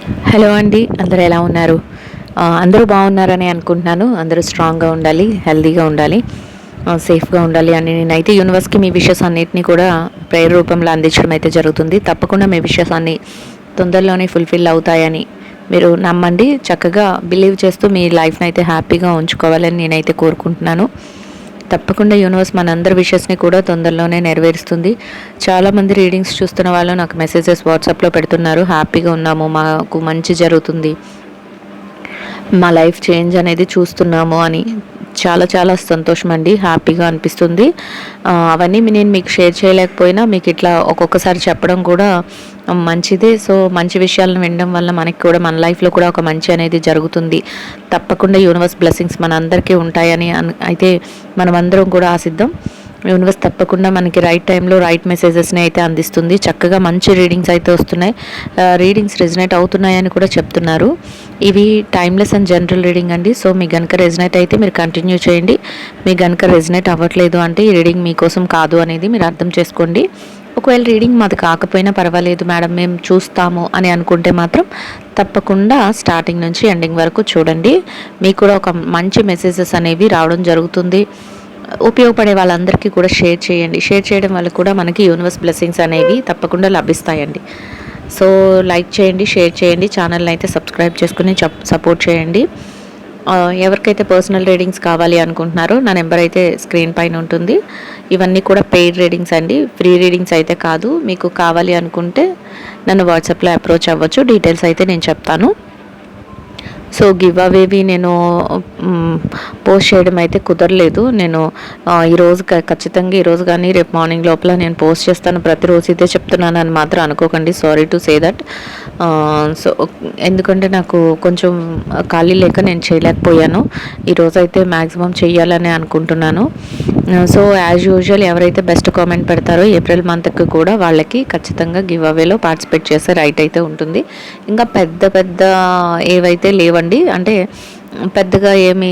Hello అండి, అందరూ ఎలా ఉన్నారు? అందరూ బాగున్నారని అనుకుంటున్నాను. అందరూ స్ట్రాంగ్గా ఉండాలి, హెల్తీగా ఉండాలి, సేఫ్గా ఉండాలి అని నేనైతే యూనివర్స్కి మీ విషెస్ అన్నిటినీ కూడా ప్రేయర్ రూపంలో అందించడం అయితే జరుగుతుంది. తప్పకుండా మీ విషెస్ అన్నీ తొందరలోనే ఫుల్ఫిల్ అవుతాయని మీరు నమ్మండి. చక్కగా బిలీవ్ చేస్తూ మీ లైఫ్ని అయితే హ్యాపీగా ఉంచుకోవాలని నేనైతే కోరుకుంటున్నాను. తప్పకుండా యూనివర్స్ మనందరి విషెస్ని కూడా తొందరలోనే నెరవేరుస్తుంది. చాలామంది రీడింగ్స్ చూస్తున్న వాళ్ళు నాకు మెసేజెస్ వాట్సాప్లో పెడుతున్నారు. హ్యాపీగా ఉన్నాము, మాకు మంచి జరుగుతుంది, మా లైఫ్ చేంజ్ అనేది చూస్తున్నాము అని. చాలా చాలా సంతోషం అండి, హ్యాపీగా అనిపిస్తుంది. అవన్నీ నేను మీకు షేర్ చేయలేకపోయినా మీకు ఇట్లా ఒక్కొక్కసారి చెప్పడం కూడా మంచిదే. సో మంచి విషయాలను వినడం వల్ల మనకి కూడా మన లైఫ్లో కూడా ఒక మంచి అనేది జరుగుతుంది. తప్పకుండా యూనివర్స్ బ్లెస్సింగ్స్ మన అందరికీ ఉంటాయని అయితే మనమందరం కూడా ఆశిద్దాం. యూనివర్స్ తప్పకుండా మనకి రైట్ టైంలో రైట్ మెసేజెస్ని అయితే అందిస్తుంది. చక్కగా మంచి రీడింగ్స్ అయితే వస్తున్నాయి. రీడింగ్స్ రెజినేట్ అవుతున్నాయని కూడా చెప్తున్నారు. ఇవి టైమ్లెస్ అండ్ జనరల్ రీడింగ్ అండి. సో మీకు కనుక రెజినేట్ అయితే మీరు కంటిన్యూ చేయండి. మీకు కనుక రెజినేట్ అవ్వట్లేదు అంటే ఈ రీడింగ్ మీకోసం కాదు అనేది మీరు అర్థం చేసుకోండి. ఒకవేళ రీడింగ్ మాది కాకపోయినా పర్వాలేదు మేడం, మేము చూస్తాము అని అనుకుంటే మాత్రం తప్పకుండా స్టార్టింగ్ నుంచి ఎండింగ్ వరకు చూడండి. మీకు కూడా ఒక మంచి మెసేజెస్ అనేవి రావడం జరుగుతుంది. ఉపయోగపడే వాళ్ళందరికీ కూడా షేర్ చేయండి. షేర్ చేయడం వల్ల కూడా మనకి యూనివర్స్ బ్లెస్సింగ్స్ అనేవి తప్పకుండా లభిస్తాయండి. సో లైక్ చేయండి, షేర్ చేయండి, ఛానల్ని అయితే సబ్స్క్రైబ్ చేసుకుని సపోర్ట్ చేయండి. ఎవరికైతే పర్సనల్ రీడింగ్స్ కావాలి అనుకుంటున్నారో నా నెంబర్ అయితే స్క్రీన్ పైన ఉంటుంది. ఇవన్నీ కూడా పెయిడ్ రీడింగ్స్ అండి, ఫ్రీ రీడింగ్స్ అయితే కాదు. మీకు కావాలి అనుకుంటే నన్ను వాట్సాప్లో అప్రోచ్ అవ్వచ్చు. డీటెయిల్స్ అయితే నేను చెప్తాను. సో గివ్ అవేవి నేను పోస్ట్ చేయడం అయితే కుదరలేదు. నేను ఈరోజు ఖచ్చితంగా ఈరోజు కానీ రేపు మార్నింగ్ లోపల నేను పోస్ట్ చేస్తాను. ప్రతిరోజు ఇదే చెప్తున్నాను అని మాత్రం అనుకోకండి. Sorry to say that. So ఎందుకంటే నాకు కొంచెం ఖాళీ లేక నేను చేయలేకపోయాను. ఈరోజు అయితే మ్యాక్సిమం చెయ్యాలని అనుకుంటున్నాను. సో యాజ్ యూజువల్ ఎవరైతే బెస్ట్ కామెంట్ పెడతారో ఏప్రిల్ మంత్కి కూడా వాళ్ళకి ఖచ్చితంగా గివ్ అవేలో పార్టిసిపేట్ చేసే రైట్ అయితే ఉంటుంది. ఇంకా పెద్ద పెద్ద ఏవైతే లేవండి, అంటే పెద్దగా ఏమి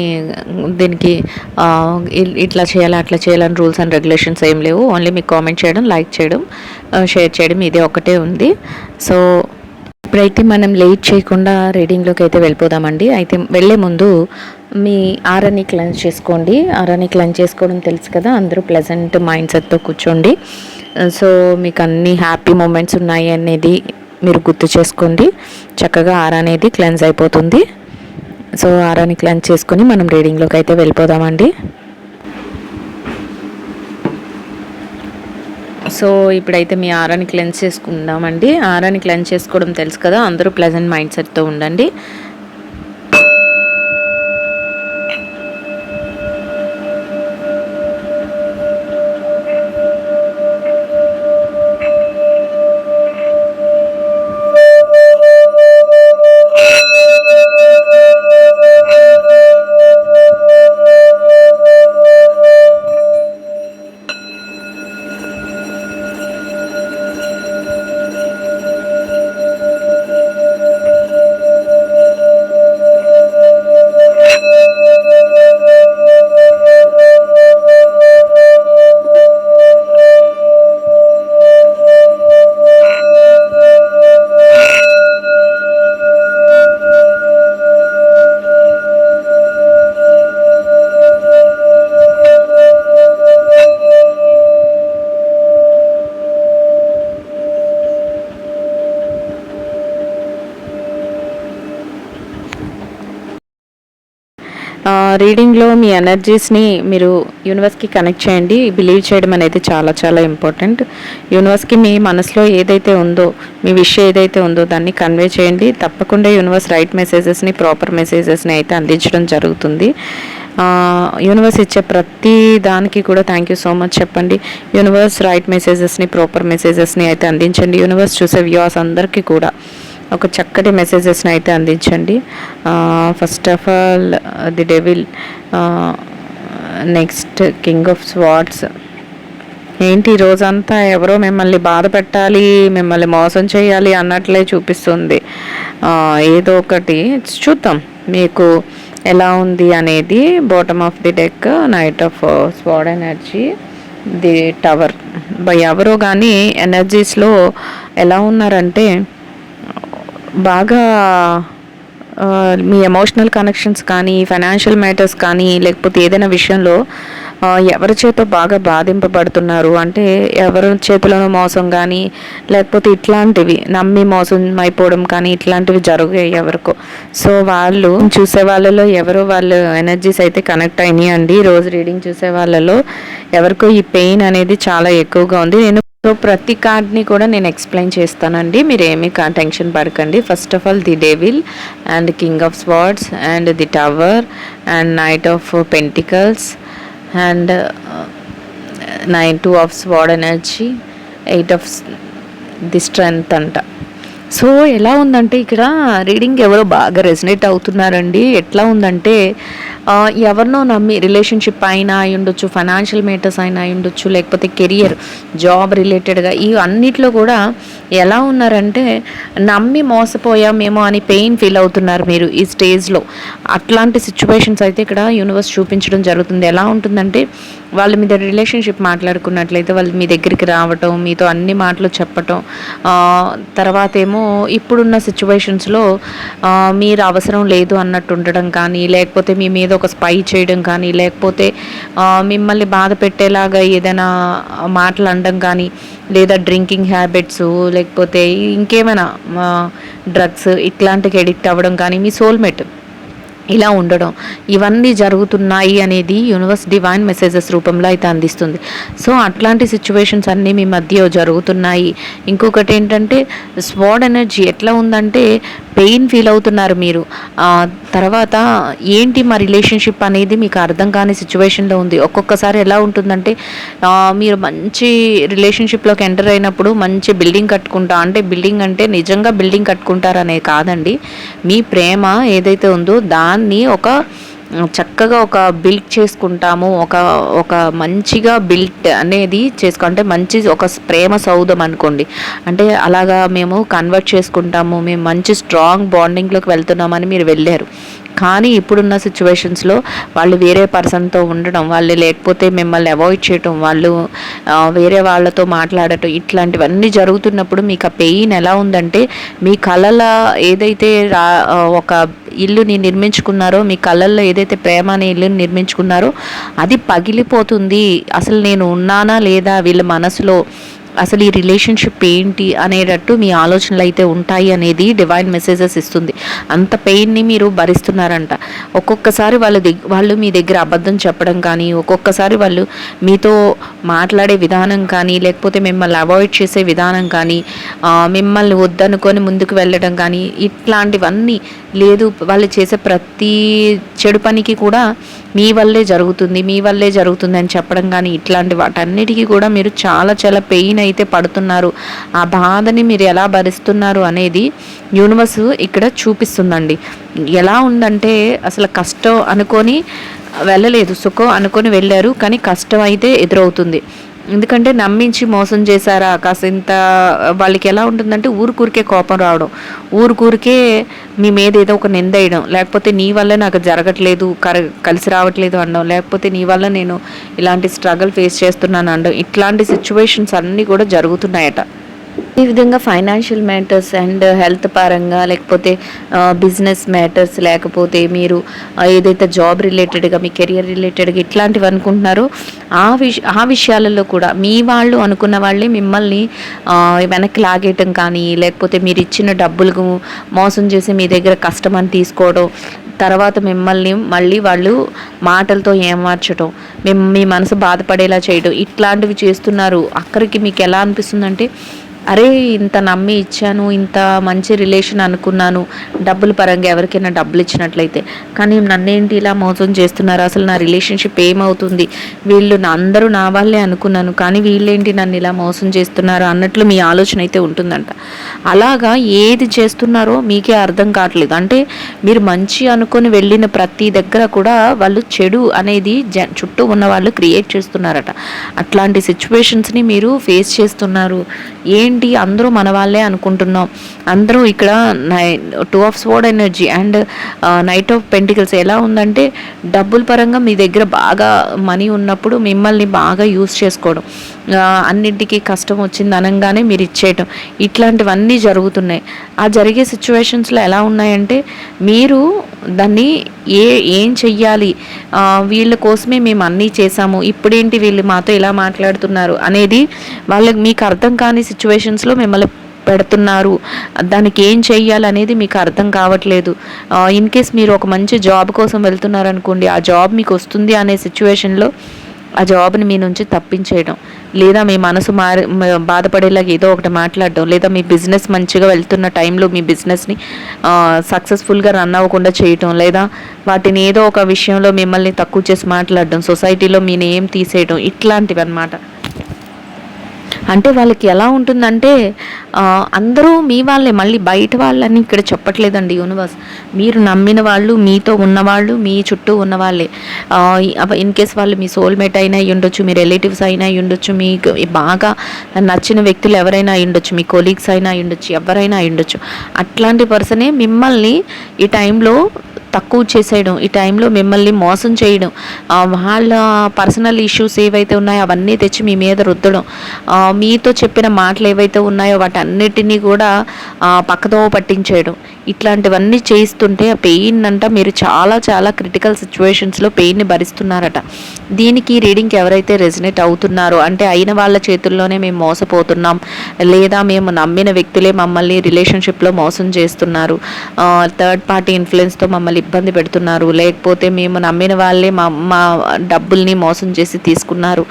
దీనికి ఇట్లా చేయాలి అట్లా చేయాలని రూల్స్ అండ్ రెగ్యులేషన్స్ ఏం లేవు. ఓన్లీ మీకు కామెంట్ చేయడం, లైక్ చేయడం, షేర్ చేయడం ఇదే ఒకటే ఉంది. సో ఇప్పుడైతే మనం లేట్ చేయకుండా రీడింగ్లోకి అయితే వెళ్ళిపోదామండి. అయితే వెళ్ళే ముందు మీ ఆరాని క్లెన్స్ చేసుకోండి. ఆరాని క్లెన్స్ చేసుకోవడం తెలుసు కదా, అందరూ ప్లెజెంట్ మైండ్ సెట్తో కూర్చోండి. సో మీకు అన్ని హ్యాపీ మూమెంట్స్ ఉన్నాయి అనేది మీరు గుర్తు చేసుకోండి. చక్కగా ఆరా అనేది క్లెన్స్ అయిపోతుంది. సో ఆరాని క్లెన్స్ చేసుకొని మనం రీడింగ్లోకి అయితే వెళ్ళిపోదామండి. సో ఇప్పుడైతే మీ ఆరాని క్లెన్స్ చేసుకుందామండి. ఆరాని క్లెన్స్ చేసుకోవడం తెలుసు కదా, అందరూ ప్లెజెంట్ మైండ్ సెట్తో ఉండండి. రీడింగ్లో మీ ఎనర్జీస్ని మీరు యూనివర్స్కి కనెక్ట్ చేయండి. బిలీవ్ చేయడం అనేది చాలా చాలా ఇంపార్టెంట్. యూనివర్స్కి మీ మనసులో ఏదైతే ఉందో, మీ విష్ ఏదైతే ఉందో దాన్ని కన్వే చేయండి. తప్పకుండా యూనివర్స్ రైట్ మెసేజెస్ని, ప్రాపర్ మెసేజెస్ని అయితే అందించడం జరుగుతుంది. యూనివర్స్ ఇచ్చే ప్రతి దానికి కూడా థ్యాంక్ యూ సో మచ్ చెప్పండి. యూనివర్స్ రైట్ మెసేజెస్ని, ప్రాపర్ మెసేజెస్ని అయితే అందించండి. యూనివర్స్ చూసే వ్యూవర్స్ అందరికీ కూడా ఒక చక్కటి మెసేజెస్ని అయితే అందించండి. First of all the devil, next king of swords. ఏంటి రోజంతా ఎవరో మిమ్మల్ని బాధ పెట్టాలి, మిమ్మల్ని మోసం చేయాలి అన్నట్లే చూపిస్తుంది. ఏదో ఒకటి చూద్దాం మీకు ఎలా ఉంది అనేది. Bottom of the deck, knight of sword energy, the tower. ఎవరో కానీ ఎనర్జీస్లో ఎలా ఉన్నారంటే బాగా మీ ఎమోషనల్ కనెక్షన్స్ కానీ, ఫైనాన్షియల్ మ్యాటర్స్ కానీ, లేకపోతే ఏదైనా విషయంలో ఎవరి చేతో బాగా బాధింపబడుతున్నారు అంటే, ఎవరి చేతిలోనో మోసం కానీ, లేకపోతే ఇట్లాంటివి నమ్మి మోసం అయిపోవడం కానీ, ఇట్లాంటివి జరిగాయి ఎవరికో. సో వాళ్ళు చూసే వాళ్ళలో ఎవరో వాళ్ళు ఎనర్జీస్ అయితే కనెక్ట్ అయినాయండి. రోజు రీడింగ్ చూసే వాళ్ళలో ఎవరికో ఈ పెయిన్ అనేది చాలా ఎక్కువగా ఉంది. సో ప్రతి కార్డ్ని కూడా నేను ఎక్స్ప్లెయిన్ చేస్తానండి, మీరు ఏమీ టెన్షన్ పడకండి. First of all the devil and king of swords and the tower and knight of pentacles and 2 of sword energy, 8 of the strength అంట. సో ఎలా ఉందంటే ఇక్కడ రీడింగ్ ఎవరో బాగా రెసినేట్ అవుతున్నారండి. ఎట్లా ఉందంటే ఎవరినో నమ్మి రిలేషన్షిప్ అయినా అయి ఉండొచ్చు, ఫైనాన్షియల్ మేటర్స్ అయినా అయి ఉండొచ్చు, లేకపోతే కెరియర్ జాబ్ రిలేటెడ్గా ఈ అన్నిట్లో కూడా ఎలా ఉన్నారంటే నమ్మి మోసపోయామేమో అని పెయిన్ ఫీల్ అవుతున్నారు మీరు ఈ స్టేజ్లో. అట్లాంటి సిచ్యువేషన్స్ అయితే ఇక్కడ యూనివర్స్ చూపించడం జరుగుతుంది. ఎలా ఉంటుందంటే వాళ్ళు మీద రిలేషన్షిప్ మాట్లాడుకున్నట్లయితే వాళ్ళు మీ దగ్గరికి రావటం, మీతో అన్ని మాటలు చెప్పటం, తర్వాత ఏమో ఇప్పుడున్న సిచ్యువేషన్స్లో మీరు అవసరం లేదు అన్నట్టు ఉండడం కానీ, లేకపోతే మీ మీద ఒక స్పై చేయడం కానీ, లేకపోతే మిమ్మల్ని బాధ పెట్టేలాగా ఏదైనా మాటలు అనడం కానీ, లేదా డ్రింకింగ్ హ్యాబిట్స్, లేకపోతే ఇంకేమైనా డ్రగ్స్ ఇట్లాంటికి ఎడిక్ట్ అవ్వడం కానీ, మీ సోల్మేట్ ఇలా ఉండడం, ఇవన్నీ జరుగుతున్నాయి అనేది యూనివర్స్ డివైన్ మెసేజెస్ రూపంలో అయితే అందిస్తుంది. సో అట్లాంటి సిచ్యువేషన్స్ అన్నీ మీ మధ్య జరుగుతున్నాయి. ఇంకొకటి ఏంటంటే స్వార్డ్ ఎనర్జీ ఎట్లా ఉందంటే పెయిన్ ఫీల్ అవుతున్నారు మీరు. తర్వాత ఏంటి మా రిలేషన్షిప్ అనేది మీకు అర్థం కాని సిచ్యువేషన్లో ఉంది. ఒక్కొక్కసారి ఎలా ఉంటుందంటే మీరు మంచి రిలేషన్షిప్లోకి ఎంటర్ అయినప్పుడు మంచి బిల్డింగ్ కట్టుకుంటా, అంటే బిల్డింగ్ అంటే నిజంగా బిల్డింగ్ కట్టుకుంటారనేది కాదండి, మీ ప్రేమ ఏదైతే ఉందో దాన్ని ఒక చక్కగా ఒక బిల్డ్ చేసుకుంటాము, ఒక మంచిగా బిల్ట్ అనేది అంటే మంచి ఒక ప్రేమ సౌధం అనుకోండి. అంటే అలాగా మేము కన్వర్ట్ చేసుకుంటాము, మేము మంచి స్ట్రాంగ్ బాండింగ్లోకి వెళ్తున్నామని మీరు వెళ్ళారు. కానీ ఇప్పుడున్న సిచ్యువేషన్స్లో వాళ్ళు వేరే పర్సన్తో ఉండడం, వాళ్ళు లేకపోతే మిమ్మల్ని అవాయిడ్ చేయటం, వాళ్ళు వేరే వాళ్ళతో మాట్లాడటం, ఇట్లాంటివన్నీ జరుగుతున్నప్పుడు మీకు ఆ పెయిన్ ఎలా ఉందంటే మీ కళల ఏదైతే ఒక ఇల్లుని నిర్మించుకున్నారో, మీ కళల్లో ఏదైతే ప్రేమ అనే ఇల్లుని నిర్మించుకున్నారో అది పగిలిపోతుంది. అసలు నేను ఉన్నానా లేదా వీళ్ళ మనసులో, అసలు ఈ రిలేషన్షిప్ ఏంటి అనేటట్టు మీ ఆలోచనలు అయితే ఉంటాయి అనేది డివైన్ మెసేజెస్ ఇస్తుంది. అంత పెయిన్ని మీరు భరిస్తున్నారంట. ఒక్కొక్కసారి వాళ్ళు మీ దగ్గర అబద్ధం చెప్పడం కానీ, ఒక్కొక్కసారి వాళ్ళు మీతో మాట్లాడే విధానం కానీ, లేకపోతే మిమ్మల్ని అవాయిడ్ చేసే విధానం కానీ, మిమ్మల్ని వద్దనుకొని ముందుకు వెళ్ళడం కానీ, ఇట్లాంటివన్నీ లేదు. వాళ్ళు చేసే ప్రతి చెడు పనికి కూడా మీ వల్లే జరుగుతుంది అని చెప్పడం కానీ, ఇట్లాంటి వాటన్నిటికీ కూడా మీరు చాలా చాలా పెయిన్ అయితే పడుతున్నారు. ఆ బాధని మీరు ఎలా భరిస్తున్నారు అనేది యూనివర్స్ ఇక్కడ చూపిస్తుందండి. ఎలా ఉందంటే అసలు కష్టం అనుకొని వెళ్ళలేదు, సుఖం అనుకొని వెళ్ళారు, కానీ కష్టం అయితే ఎదురవుతుంది. ఎందుకంటే నమ్మించి మోసం చేశారా కాసింత వాళ్ళకి ఎలా ఉంటుందంటే ఊరికే కోపం రావడం, ఊరికే మీ మీద ఏదో ఒక నింద వేయడం, లేకపోతే నీ వల్ల నాకు జరగట్లేదు, కలిసి రావట్లేదు అనడం, లేకపోతే నీ వల్ల నేను ఇలాంటి స్ట్రగుల్ ఫేస్ చేస్తున్నాను అనడం, ఇట్లాంటి సిచ్యువేషన్స్ అన్నీ కూడా జరుగుతున్నాయట. ఈ విధంగా ఫైనాన్షియల్ మ్యాటర్స్ అండ్ హెల్త్ పరంగా, లేకపోతే బిజినెస్ మ్యాటర్స్, లేకపోతే ఏదైతే జాబ్ రిలేటెడ్గా మీ కెరియర్ రిలేటెడ్గా ఇట్లాంటివి అనుకుంటున్నారో ఆ విషయాలలో కూడా మీ వాళ్ళు అనుకున్న వాళ్ళే మిమ్మల్ని వెనక్కి లాగేయటం కానీ, లేకపోతే మీరు ఇచ్చిన డబ్బులకు మోసం చేసి మీ దగ్గర కష్టమని తీసుకోవడం, తర్వాత మిమ్మల్ని మళ్ళీ వాళ్ళు మాటలతో ఏమార్చడం, మీ మనసు బాధపడేలా చేయడం, ఇట్లాంటివి చేస్తున్నారు. అక్కడికి మీకు ఎలా అనిపిస్తుందంటే అరే ఇంత నమ్మి ఇచ్చాను, ఇంత మంచి రిలేషన్ అనుకున్నాను, డబ్బుల పరంగా ఎవరికైనా డబ్బులు ఇచ్చినట్లయితే, కానీ నన్నేంటి ఇలా మోసం చేస్తున్నారు, అసలు నా రిలేషన్షిప్ ఏమవుతుంది, వీళ్ళు అందరూ నా వాళ్ళే అనుకున్నాను కానీ వీళ్ళేంటి నన్ను ఇలా మోసం చేస్తున్నారు అన్నట్లు మీ ఆలోచన అయితే ఉంటుందంట. అలాగా ఏది చేస్తున్నారో మీకే అర్థం కావట్లేదు. అంటే మీరు మంచి అనుకొని వెళ్ళిన ప్రతి దగ్గర కూడా వాళ్ళు చెడు అనేది చుట్టూ ఉన్న వాళ్ళు క్రియేట్ చేస్తున్నారట. అట్లాంటి సిచ్యువేషన్స్ని మీరు ఫేస్ చేస్తున్నారు. ఏంటి అందరూ మన వాళ్ళే అనుకుంటున్నాం, అందరూ ఇక్కడ 2 of sword energy and knight of pentacles ఎలా ఉందంటే డబ్బుల పరంగా మీ దగ్గర బాగా మనీ ఉన్నప్పుడు మిమ్మల్ని బాగా యూస్ చేసుకోవడం, అన్నింటికి కష్టం వచ్చింది అనగానే మీరు ఇచ్చేయటం, ఇట్లాంటివన్నీ జరుగుతున్నాయి. ఆ జరిగే సిచ్యువేషన్స్లో ఎలా ఉన్నాయంటే మీరు దాన్ని ఏం చెయ్యాలి, వీళ్ళ కోసమే మేము అన్నీ చేసాము, ఇప్పుడేంటి వీళ్ళు మాతో ఇలా మాట్లాడుతున్నారు అనేది వాళ్ళకి మీకు అర్థం కాని సిచ్యువేషన్స్లో మిమ్మల్ని పెడుతున్నారు. దానికి ఏం చెయ్యాలనేది మీకు అర్థం కావట్లేదు. ఇన్ కేస్ మీరు ఒక మంచి జాబ్ కోసం వెళ్తున్నారనుకోండి, ఆ జాబ్ మీకు వస్తుంది అనే సిచ్యువేషన్లో ఆ జాబ్ని మీ నుంచి తప్పించేయడం, లేదా మీ మనసు బాధపడేలాగా ఏదో ఒకటి మాట్లాడడం, లేదా మీ బిజినెస్ మంచిగా వెళ్తున్న టైంలో మీ బిజినెస్ని సక్సెస్ఫుల్గా రన్ అవ్వకుండా చేయటం, లేదా వాటిని ఏదో ఒక విషయంలో మిమ్మల్ని తక్కువ చేసి మాట్లాడడం, సొసైటీలో మీ నేమ్ తీసేయడం, ఇట్లాంటివి అన్నమాట. అంటే వాళ్ళకి ఎలా ఉంటుందంటే అందరూ మీ వాళ్ళే, మళ్ళీ బయట వాళ్ళని ఇక్కడ చెప్పట్లేదండి యూనివర్స్. మీరు నమ్మిన వాళ్ళు, మీతో ఉన్నవాళ్ళు, మీ చుట్టూ ఉన్నవాళ్ళే. ఇన్ కేస్ వాళ్ళు మీ సోల్మేట్ అయినా అయి ఉండొచ్చు, మీ రిలేటివ్స్ అయినా అయి ఉండొచ్చు, మీకు బాగా నచ్చిన వ్యక్తులు ఎవరైనా అయి ఉండొచ్చు, మీ కొలీగ్స్ అయినా అయి ఉండొచ్చు, ఎవరైనా అయి ఉండొచ్చు. అట్లాంటి పర్సనే మిమ్మల్ని ఈ టైంలో తక్కువ చేసేయడం, ఈ టైంలో మిమ్మల్ని మోసం చేయడం, వాళ్ళ పర్సనల్ ఇష్యూస్ ఏవైతే ఉన్నాయో అవన్నీ తెచ్చి మీ మీద రుద్దడం, మీతో చెప్పిన మాటలు ఏవైతే ఉన్నాయో వాటన్నిటినీ కూడా పక్కదో పట్టించేయడం, ఇట్లాంటివన్నీ చేస్తుంటే ఆ పెయిన్ అంట మీరు చాలా చాలా క్రిటికల్ సిచ్యువేషన్స్లో పెయిన్ని భరిస్తున్నారట. దీనికి రీడింగ్కి ఎవరైతే రెజినేట్ అవుతున్నారో, అంటే అయిన వాళ్ళ చేతుల్లోనే మేము మోసపోతున్నాం, లేదా మేము నమ్మిన వ్యక్తులే మమ్మల్ని రిలేషన్షిప్లో మోసం చేస్తున్నారు, థర్డ్ పార్టీ ఇన్ఫ్లుయెన్స్తో మమ్మల్ని ఇబ్బంది పెడుతున్నారు, లేకపోతే మేము నమ్మిన వాళ్ళే మా డబ్బుల్ని మోసం చేసి తీసుకున్నారు,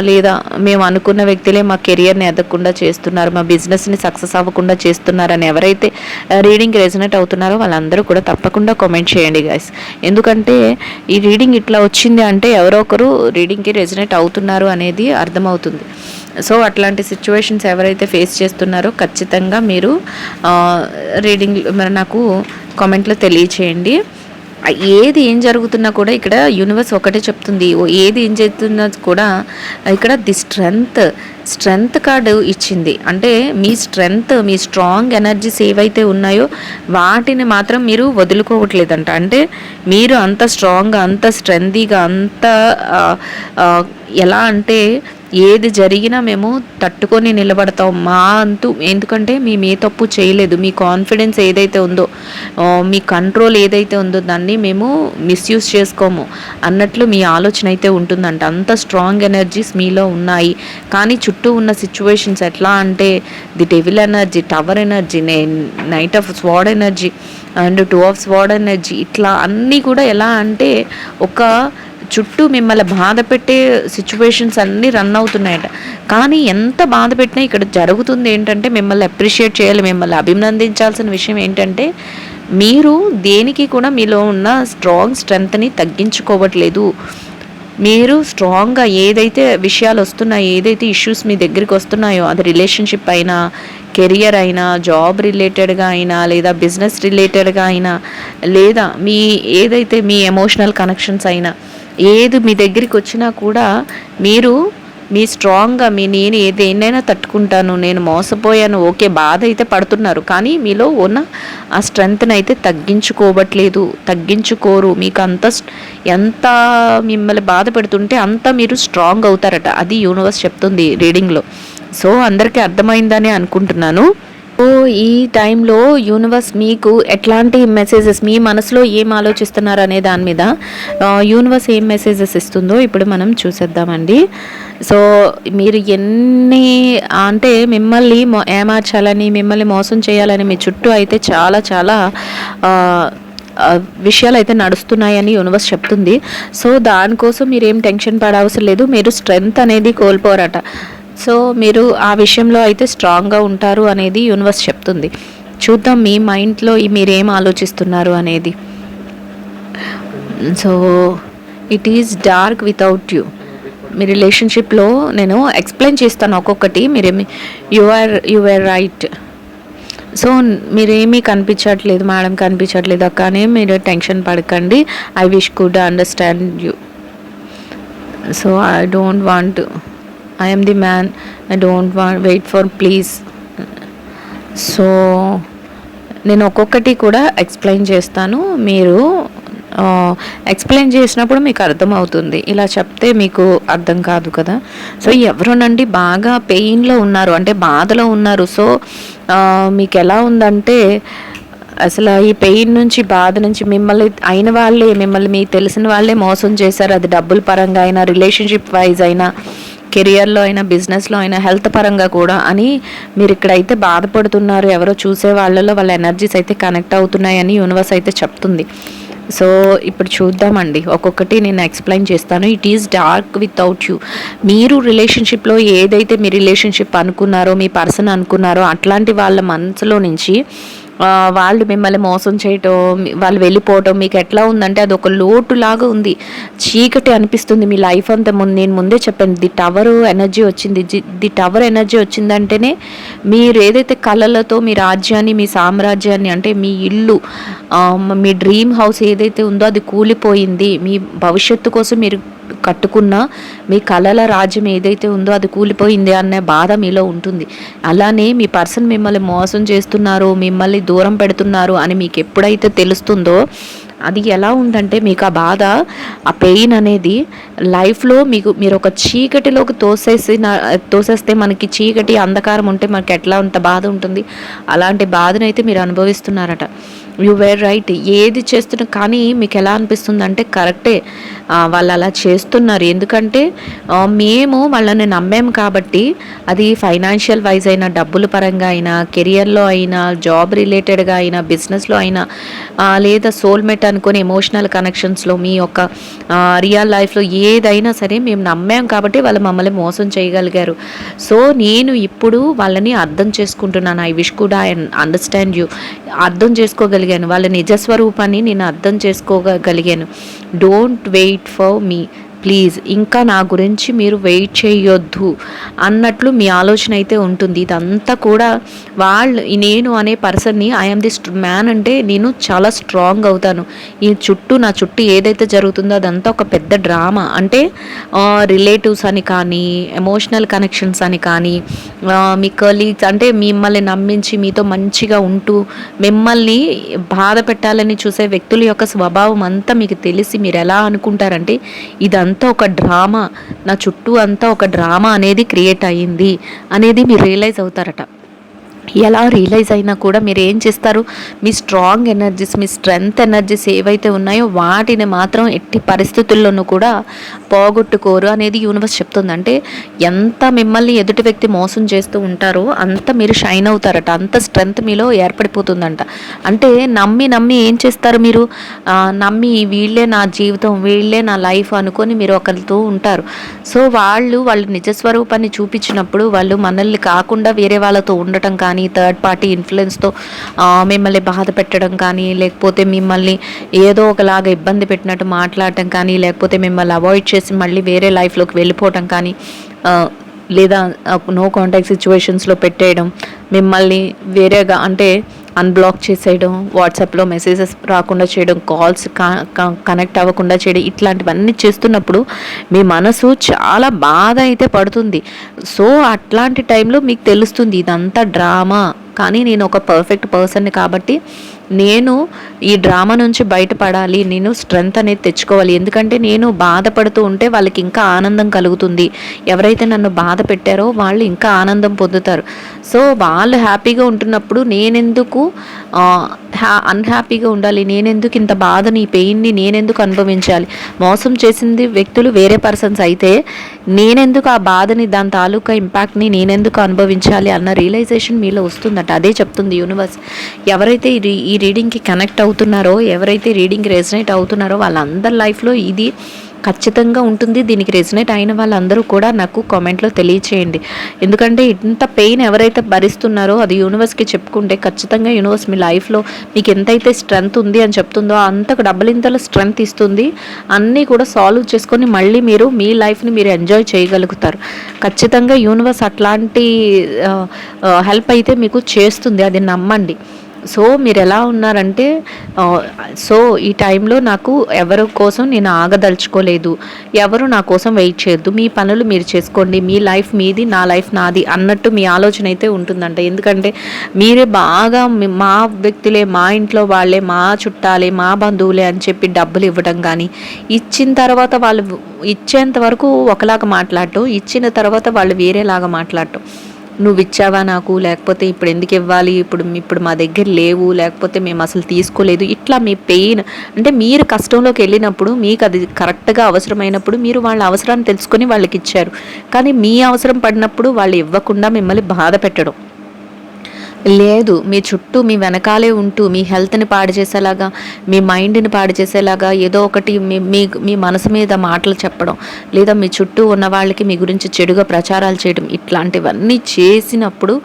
లేదా మేము అనుకున్న వ్యక్తులే మా కెరియర్ని ఎదగకుండా చేస్తున్నారు, మా బిజినెస్ని సక్సెస్ అవ్వకుండా చేస్తున్నారని ఎవరైతే రీడింగ్ రెజనేట్ అవుతున్నారో వాళ్ళందరూ కూడా తప్పకుండా కామెంట్ చేయండి గైస్. ఎందుకంటే ఈ రీడింగ్ ఇట్లా వచ్చింది అంటే ఎవరో ఒకరు రీడింగ్కి రెజనేట్ అవుతున్నారు అనేది అర్థమవుతుంది. సో అట్లాంటి సిచ్యువేషన్స్ ఎవరైతే ఫేస్ చేస్తున్నారో ఖచ్చితంగా మీరు రీడింగ్ మరి నాకు కామెంట్లో తెలియచేయండి. ఏది ఏం జరుగుతున్నా కూడా ఇక్కడ యూనివర్స్ ఒకటే చెప్తుంది, ఏది ఏం జరుగుతున్నా కూడా ఇక్కడ ది స్ట్రెంగ్త్ కార్డు ఇచ్చింది. అంటే మీ స్ట్రెంగ్త్, మీ స్ట్రాంగ్ ఎనర్జీస్ ఏవైతే ఉన్నాయో వాటిని మాత్రం మీరు వదులుకోవట్లేదంట. అంటే మీరు అంత స్ట్రాంగ్గా, అంత స్ట్రెంగ్గా, అంత ఎలా అంటే ఏది జరిగినా మేము తట్టుకొని నిలబడతాం మా అంతు. ఎందుకంటే మేము ఏ తప్పు చేయలేదు, మీ కాన్ఫిడెన్స్ ఏదైతే ఉందో, మీ కంట్రోల్ ఏదైతే ఉందో దాన్ని మేము మిస్యూజ్ చేసుకోము అన్నట్లు మీ ఆలోచన అయితే ఉంటుందంట. అంత స్ట్రాంగ్ ఎనర్జీస్ మీలో ఉన్నాయి. కానీ చుట్టూ ఉన్న సిచ్యువేషన్స్ ఎట్లా అంటే the devil energy, tower energy, knight of sword energy and 2 of sword energy, ఇట్లా అన్నీ కూడా ఎలా అంటే ఒక చుట్టూ మిమ్మల్ని బాధ పెట్టే సిచ్యువేషన్స్ అన్నీ రన్ అవుతున్నాయట. కానీ ఎంత బాధ పెట్టినా ఇక్కడ జరుగుతుంది ఏంటంటే మిమ్మల్ని అప్రిషియేట్ చేయాలి, మిమ్మల్ని అభినందించాల్సిన విషయం ఏంటంటే మీరు దేనికి కూడా మీలో ఉన్న స్ట్రెంగ్త్ని తగ్గించుకోవట్లేదు. మీరు స్ట్రాంగ్గా ఏదైతే విషయాలు వస్తున్నాయో, ఏదైతే ఇష్యూస్ మీ దగ్గరికి వస్తున్నాయో, అది రిలేషన్షిప్ అయినా, కెరియర్ అయినా, జాబ్ రిలేటెడ్గా అయినా, లేదా బిజినెస్ రిలేటెడ్గా అయినా, లేదా మీ ఏదైతే మీ ఎమోషనల్ కనెక్షన్స్ అయినా, ఏది మీ దగ్గరికి వచ్చినా కూడా మీరు మీ స్ట్రాంగ్గా నేను ఏదైనా తట్టుకుంటాను, నేను మోసపోయాను, ఓకే బాధ అయితే పడుతున్నారు, కానీ మీలో ఉన్న ఆ స్ట్రెంగ్త్ని అయితే తగ్గించుకోరు. మీకు ఎంత మిమ్మల్ని బాధ పెడుతుంటే అంత మీరు స్ట్రాంగ్ అవుతారట. అది యూనివర్స్ చెప్తుంది రీడింగ్లో. సో అందరికీ అర్థమైందని అనుకుంటున్నాను. సో ఈ టైంలో యూనివర్స్ మీకు ఎట్లాంటి మెసేజెస్, మీ మనసులో ఏం ఆలోచిస్తున్నారు అనే దాని మీద యూనివర్స్ ఏం మెసేజెస్ ఇస్తుందో ఇప్పుడు మనం చూసేద్దామండి. సో మీరు ఎన్ని అంటే మిమ్మల్ని ఏమార్చాలని, మిమ్మల్ని మోసం చేయాలని మీ చుట్టూ అయితే చాలా చాలా విషయాలు అయితే నడుస్తున్నాయని యూనివర్స్ చెప్తుంది. సో దానికోసం మీరు ఏం టెన్షన్ పడవసరం లేదు, మీరు స్ట్రెంగ్త్ అనేది కోల్పోరట. సో మీరు ఆ విషయంలో అయితే స్ట్రాంగ్గా ఉంటారు అనేది యూనివర్స్ చెప్తుంది. చూద్దాం మీ మైండ్లో మీరేం ఆలోచిస్తున్నారు అనేది. So it is dark without you. మీ రిలేషన్షిప్లో నేను ఎక్స్ప్లెయిన్ చేస్తాను ఒక్కొక్కటి, యు ఆర్ రైట్. సో మీరేమీ కనిపించట్లేదు మేడం, కనిపించట్లేదు అక్క అని మీరు టెన్షన్ పడకండి. I wish could understand you. So I don't want, I am the man, I don't want wait for please. So నేను ఒక్కొక్కటి కూడా ఎక్స్ప్లెయిన్ చేస్తాను, మీరు ఎక్స్ప్లెయిన్ చేసినప్పుడు మీకు అర్థమవుతుంది. ఇలా చెప్తే మీకు అర్థం కాదు కదా. సో ఎవరోనండి బాగా పెయిన్‌లో ఉన్నారు, అంటే బాధలో ఉన్నారు. సో మీకు ఎలా ఉందంటే అసలు ఈ పెయిన్ నుంచి, బాధ నుంచి మిమ్మల్ని అయిన వాళ్ళే, మిమ్మల్ని మీకు తెలిసిన వాళ్ళే మోసం చేశారు. అది డబ్బుల పరంగా అయినా, రిలేషన్‌షిప్ వైజ్ అయినా, కెరియర్‌లో అయినా, బిజినెస్‌లో అయినా, హెల్త్ పరంగా కూడా అని మీరు ఇక్కడైతే బాధపడుతున్నారు. ఎవరో చూసే వాళ్ళలో వాళ్ళ ఎనర్జీస్ అయితే కనెక్ట్ అవుతున్నాయని యూనివర్స్ అయితే చెప్తుంది. సో ఇప్పుడు చూద్దామండి, ఒక్కొక్కటి నేను ఎక్స్ప్లెయిన్ చేస్తాను. It is dark without you. మీరు రిలేషన్షిప్లో ఏదైతే మీ రిలేషన్షిప్ అనుకున్నారో, మీ పర్సన్ అనుకున్నారో, అట్లాంటి వాళ్ళ మనసులో నుంచి వాళ్ళు మిమ్మల్ని మోసం చేయటం, వాళ్ళు వెళ్ళిపోవటం మీకు ఎట్లా ఉందంటే అది ఒక లోటులాగా ఉంది. చీకటి అనిపిస్తుంది మీ లైఫ్ అంతా. నేను ముందే చెప్పాను, ది టవర్ ఎనర్జీ వచ్చింది. ది టవర్ ఎనర్జీ వచ్చిందంటేనే మీరు ఏదైతే కళలతో మీ రాజ్యాన్ని, మీ సామ్రాజ్యాన్ని, అంటే మీ ఇల్లు, మీ డ్రీమ్ హౌస్ ఏదైతే ఉందో అది కూలిపోయింది. మీ భవిష్యత్తు కోసం మీరు కట్టుకున్న మీ కళల రాజ్యం ఏదైతే ఉందో అది కూలిపోయింది అనే బాధ మీలో ఉంటుంది. అలానే మీ పర్సన్ మిమ్మల్ని మోసం చేస్తున్నారు, మిమ్మల్ని దూరం పెడుతున్నారు అని మీకు ఎప్పుడైతే తెలుస్తుందో అది ఎలా ఉందంటే మీకు ఆ బాధ, ఆ పెయిన్ అనేది లైఫ్లో మీరు ఒక చీకటిలోకి తోసేస్తే మనకి చీకటి అంధకారం ఉంటే మనకి ఎట్లా అంత బాధ ఉంటుంది, అలాంటి బాధనైతే మీరు అనుభవిస్తున్నారట. You wear right. ఏది చేస్తున్నా కానీ మీకు ఎలా అనిపిస్తుంది అంటే కరెక్టే, వాళ్ళు అలా చేస్తున్నారు. ఎందుకంటే మేము వాళ్ళని నమ్మాము కాబట్టి, అది ఫైనాన్షియల్ వైజ్ అయినా, డబ్బుల పరంగా అయినా, కెరియర్లో అయినా, జాబ్ రిలేటెడ్గా అయినా, బిజినెస్లో అయినా, లేదా సోల్మేట్ అనుకుని ఎమోషనల్ కనెక్షన్స్లో, మీ యొక్క రియల్ లైఫ్లో ఏదైనా సరే మేము నమ్మాం కాబట్టి వాళ్ళు మమ్మల్ని మోసం చేయగలిగారు. సో నేను ఇప్పుడు వాళ్ళని అర్థం చేసుకుంటున్నాను. I wish could I understand you. అర్థం చేసుకోగలిగాను, వాళ్ళ నిజస్వరూపాన్ని నేను అర్థం చేసుకోగలిగాను. Don't wait for me please, ఇంకా నా గురించి మీరు వెయిట్ చేయొద్దు అన్నట్లు మీ ఆలోచన అయితే ఉంటుంది. ఇదంతా కూడా నేను అనే పర్సన్ని ఐఎమ్ ది మ్యాన్ అంటే నేను చాలా స్ట్రాంగ్ అవుతాను. నా చుట్టూ ఏదైతే జరుగుతుందో అదంతా ఒక పెద్ద డ్రామా. అంటే రిలేటివ్స్ అని కానీ, ఎమోషనల్ కనెక్షన్స్ అని కానీ, మీ కలీగ్స్ అంటే మిమ్మల్ని నమ్మించి మీతో మంచిగా ఉంటూ మిమ్మల్ని బాధ పెట్టాలని చూసే వ్యక్తుల యొక్క స్వభావం అంతా మీకు తెలిసి మీరు ఎలా అనుకుంటారంటే ఇదంతా ఒక డ్రామా, నా చుట్టూ అంతా ఒక డ్రామా అనేది క్రియేట్ అయ్యింది అనేది మీరు రియలైజ్ అవుతారట. ఎలా రియలైజ్ అయినా కూడా మీరు ఏం చేస్తారు, మీ స్ట్రాంగ్ ఎనర్జీస్, మీ స్ట్రెంగ్త్ ఎనర్జీస్ ఏవైతే ఉన్నాయో వాటిని మాత్రం ఎట్టి పరిస్థితుల్లోనూ కూడా పోగొట్టుకోరు అనేది యూనివర్స్ చెప్తుంది. అంటే ఎంత మిమ్మల్ని ఎదుటి వ్యక్తి మోసం చేస్తూ ఉంటారో అంత మీరు షైన్ అవుతారట, అంత స్ట్రెంగ్త్ మీలో ఏర్పడిపోతుందంట. అంటే నమ్మి ఏం చేస్తారు మీరు, నమ్మి వీళ్ళే నా జీవితం, వీళ్ళే నా లైఫ్ అనుకొని మీరు ఒకరితో ఉంటారు. సో వాళ్ళ నిజస్వరూపాన్ని చూపించినప్పుడు వాళ్ళు మనల్ని కాకుండా వేరే వాళ్ళతో ఉండటం కానీ, థర్డ్ పార్టీ ఇన్ఫ్లుయెన్స్తో మిమ్మల్ని బాధ పెట్టడం కానీ, లేకపోతే మిమ్మల్ని ఏదో ఒకలాగా ఇబ్బంది పెట్టినట్టు మాట్లాడటం కానీ, లేకపోతే మిమ్మల్ని అవాయిడ్ చేసి మళ్ళీ వేరే లైఫ్లోకి వెళ్ళిపోవటం కానీ, లేదా నో కాంటాక్ట్ సిచ్యువేషన్స్లో పెట్టేయడం, మిమ్మల్ని వేరేగా అంటే అన్బ్లాక్ చేసేయడం, వాట్సాప్లో మెసేజెస్ రాకుండా చేయడం, కాల్స్ కనెక్ట్ అవ్వకుండా చేయడం, ఇట్లాంటివన్నీ చేస్తున్నప్పుడు మీ మనసు చాలా బాధ అయితే పడుతుంది. సో అట్లాంటి టైంలో మీకు తెలుస్తుంది ఇదంతా డ్రామా, కానీ నేను ఒక పర్ఫెక్ట్ పర్సన్ని కాబట్టి నేను ఈ డ్రామా నుంచి బయటపడాలి, నేను స్ట్రెంగ్త్ అనేది తెచ్చుకోవాలి. ఎందుకంటే నేను బాధపడుతూ ఉంటే వాళ్ళకి ఇంకా ఆనందం కలుగుతుంది. ఎవరైతే నన్ను బాధ పెట్టారో వాళ్ళు ఇంకా ఆనందం పొందుతారు. సో వాళ్ళు హ్యాపీగా ఉంటున్నప్పుడు నేనెందుకు అన్హ్యాపీగా ఉండాలి, నేనెందుకు ఇంత బాధని, ఈ పెయిన్ని నేనెందుకు అనుభవించాలి. మోసం చేసింది వ్యక్తులు వేరే పర్సన్స్ అయితే నేనెందుకు ఆ బాధని, దాని తాలూకా ఇంపాక్ట్ని నేనెందుకు అనుభవించాలి అన్న రియలైజేషన్ మీలో వస్తుందట. అదే చెప్తుంది యూనివర్స్. ఎవరైతే ఈ రీడింగ్కి కనెక్ట్ అవుతున్నారో, ఎవరైతే రీడింగ్కి రెజనేట్ అవుతున్నారో వాళ్ళందరి లైఫ్లో ఇది ఖచ్చితంగా ఉంటుంది. దీనికి రెజనేట్ అయిన వాళ్ళందరూ కూడా నాకు కామెంట్లో తెలియచేయండి. ఎందుకంటే ఇంత పెయిన్ ఎవరైతే భరిస్తున్నారో అది యూనివర్స్కి చెప్పుకుంటే ఖచ్చితంగా యూనివర్స్ మీ లైఫ్లో మీకు ఎంతైతే స్ట్రెంగ్త్ ఉంది అని చెప్తుందో అంతకు డబ్బులింతలో స్ట్రెంగ్త్ ఇస్తుంది. అన్నీ కూడా సాల్వ్ చేసుకొని మళ్ళీ మీరు మీ లైఫ్ని మీరు ఎంజాయ్ చేయగలుగుతారు. ఖచ్చితంగా యూనివర్స్ అట్లాంటి హెల్ప్ అయితే మీకు చేస్తుంది, అది నమ్మండి. సో మీరు ఎలా ఉన్నారంటే సో ఈ టైంలో నాకు ఎవరి కోసం నేను ఆగదలుచుకోలేదు, ఎవరు నా కోసం వెయిట్ చేయొద్దు, మీ పనులు మీరు చేసుకోండి, మీ లైఫ్ మీది, నా లైఫ్ నాది అన్నట్టు మీ ఆలోచన అయితే ఉంటుందంట. ఎందుకంటే మీరే బాగా మా వ్యక్తులే, మా ఇంట్లో వాళ్ళే, మా చుట్టాలే, మా బంధువులే అని చెప్పి డబ్బులు ఇవ్వడం కానీ, ఇచ్చిన తర్వాత వాళ్ళు ఇచ్చేంత వరకు ఒకలాగా మాట్లాడటం, ఇచ్చిన తర్వాత వాళ్ళు వేరేలాగా మాట్లాడటం. నువ్వు ఇచ్చావా నాకు, లేకపోతే ఇప్పుడు ఎందుకు ఇవ్వాలి, ఇప్పుడు మా దగ్గర లేవు, లేకపోతే మేము అసలు తీసుకోలేదు, ఇట్లా మీ పెయిన్ అంటే మీరు కష్టంలోకి వెళ్ళినప్పుడు మీకు అది కరెక్ట్గా అవసరమైనప్పుడు మీరు వాళ్ళ అవసరాన్ని తెలుసుకొని వాళ్ళకి ఇచ్చారు. కానీ మీ అవసరం పడినప్పుడు వాళ్ళు ఇవ్వకుండా మిమ్మల్ని బాధ పెట్టడం లేదు. మీ చుట్టూ మీ వెనకాలే ఉంటూ మీ హెల్త్ని పాడు చేసేలాగా, మీ మైండ్ని పాడు చేసేలాగా ఏదో ఒకటి మీ మీ మనసు మీద మాటలు చెప్పడం, లేదా మీ చుట్టూ ఉన్న వాళ్ళకి మీ గురించి చెడుగా ప్రచారాలు చేయడం, ఇట్లాంటివన్నీ చేసినప్పుడు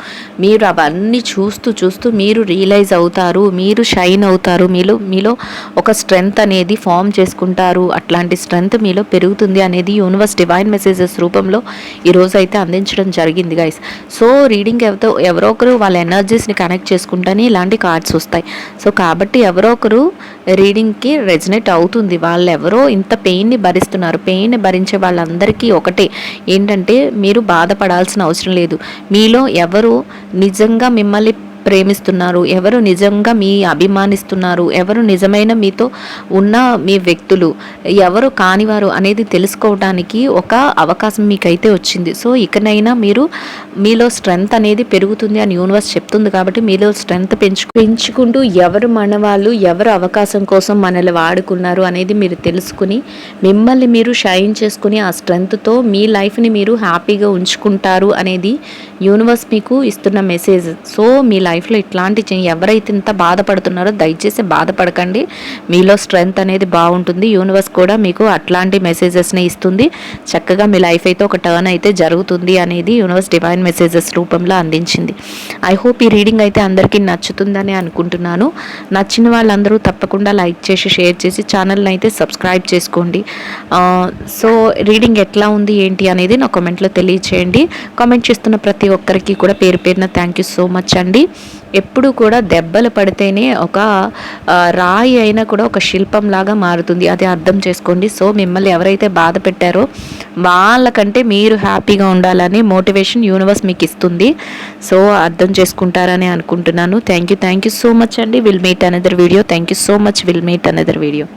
మీరు అవన్నీ చూస్తూ చూస్తూ మీరు రియలైజ్ అవుతారు, మీరు షైన్ అవుతారు, మీలో ఒక స్ట్రెంగ్త్ అనేది ఫామ్ చేసుకుంటారు. అట్లాంటి స్ట్రెంగ్త్ మీలో పెరుగుతుంది అనేది యూనివర్స్ డివైన్ మెసేజెస్ రూపంలో ఈరోజు అయితే అందించడం జరిగింది గైస్. సో రీడింగ్ ఎవరో ఒకరు వాళ్ళ ఎనర్జీస్ని కనెక్ట్ చేసుకుంటేనే ఇలాంటి కార్డ్స్ వస్తాయి. సో కాబట్టి ఎవరో ఒకరు రీడింగ్కి రెజనేట్ అవుతుంది. వాళ్ళు ఎవరో ఇంత పెయిన్ని భరిస్తున్నారు. పెయిన్ని భరించే వాళ్ళందరికీ ఒకటే ఏంటంటే, మీరు బాధపడాల్సిన అవసరం లేదు. మీలో ఎవరు నిజంగా మిమ్మల్ని ప్రేమిస్తున్నారు, ఎవరు నిజంగా మీ అభిమానిస్తున్నారు, ఎవరు నిజమైన మీతో ఉన్న మీ వ్యక్తులు, ఎవరు కానివారు అనేది తెలుసుకోవడానికి ఒక అవకాశం మీకైతే వచ్చింది. సో ఇకనైనా మీలో స్ట్రెంగ్త్ అనేది పెరుగుతుంది అని యూనివర్స్ చెప్తుంది. కాబట్టి మీలో స్ట్రెంగ్త్ పెంచుకుంటూ ఎవరు మన వాళ్ళు, ఎవరు అవకాశం కోసం మనల్ని వాడుకున్నారు అనేది మీరు తెలుసుకుని మిమ్మల్ని మీరు షైన్ చేసుకుని ఆ స్ట్రెంగ్త్తో మీ లైఫ్ని మీరు హ్యాపీగా ఉంచుకుంటారు అనేది యూనివర్స్ మీకు ఇస్తున్న మెసేజ్. సో మీ లైఫ్లో ఇట్లాంటి ఎవరైతే ఇంత బాధపడుతున్నారో దయచేసి బాధపడకండి. మీలో స్ట్రెంగ్త్ అనేది బాగుంటుంది. యూనివర్స్ కూడా మీకు అట్లాంటి మెసేజెస్ని ఇస్తుంది. చక్కగా మీ లైఫ్ అయితే ఒక టర్న్ అయితే జరుగుతుంది అనేది యూనివర్స్ డివైన్ మెసేజెస్ రూపంలో అందించింది. ఐ హోప్ ఈ రీడింగ్ అయితే అందరికీ నచ్చుతుందని అనుకుంటున్నాను. నచ్చిన వాళ్ళందరూ తప్పకుండా లైక్ చేసి షేర్ చేసి ఛానల్ని అయితే సబ్స్క్రైబ్ చేసుకోండి. సో రీడింగ్ ఎట్లా ఉంది ఏంటి అనేది నా కామెంట్లో తెలియచేయండి. కామెంట్ చేస్తున్న ప్రతి ఒక్కరికి కూడా పేరు పేరున థ్యాంక్ యూ సో మచ్ అండి. ఎప్పుడు కూడా దెబ్బలు పడితేనే ఒక రాయి అయినా కూడా ఒక శిల్పంలాగా మారుతుంది, అది అర్థం చేసుకోండి. సో మిమ్మల్ని ఎవరైతే బాధ పెట్టారో వాళ్ళకంటే మీరు హ్యాపీగా ఉండాలని మోటివేషన్ యూనివర్స్ మీకు ఇస్తుంది. సో అర్థం చేసుకుంటారని అనుకుంటున్నాను. థ్యాంక్ యూ సో మచ్ అండి. Will meet another video. Thank you so much. Will meet another video.